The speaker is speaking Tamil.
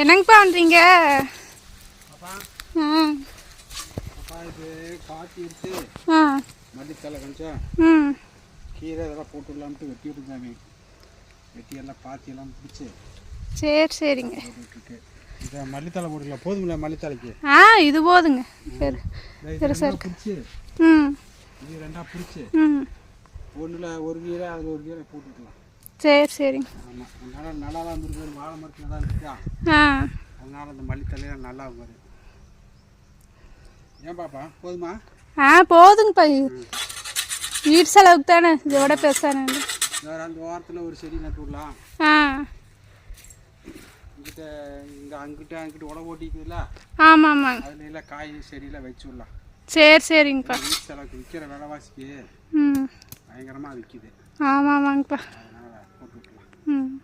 என்னங்கப்பா பண்ணுறீங்க? ஆ இது பாத்தி எடுத்து ஆ மல்லித்தலை கொஞ்சம் கீரை இதெல்லாம் போட்டுடலாம்ட்டு வெட்டி விட்டுருந்தாங்க. வெட்டி எல்லாம் பாத்தியெல்லாம் பிடிச்சி சரிங்க. போட்டுருக்கு. இதை மல்லித்தலை போட்டுக்கலாம். போதுங்களா மல்லித்தலைக்கு? ஆ இது போதுங்க. பெருசாக பிடிச்சி இது ரெண்டாக பிடிச்சி ஒன்றில் ஒரு கீரை அதில் ஒரு கீரை போட்டுக்கலாம். சரிங்க. ஆமாம், அதனால் நல்லா தான் இருந்திருக்கு. வாழை மரத்தில் தான் இருக்குதா, அதனால் அந்த மல்லித்தலையெல்லாம் நல்லா வரும். ஏன் பாப்பா போதுமா? போதுங்கப்பா. வீட்டு செலவுக்கு தானே, இதோட பெருசான வேறு அந்த ஓரத்தில் ஒரு செடி நட்டு விடலாம். இங்கிட்ட இங்கே அங்கிட்ட உடம்பு ஓட்டிக்குதுல்ல, ஆமாம். அதில் எல்லாம் காய் செடியெல்லாம் வச்சு விடலாம். சரிங்கப்பா. வீட்டு செலவுக்கு விற்கிற விலைவாசிக்கு பயங்கரமாக விற்கிது. ஆமாங்கப்பா. அதனால் போட்டு விட்டுலாம்.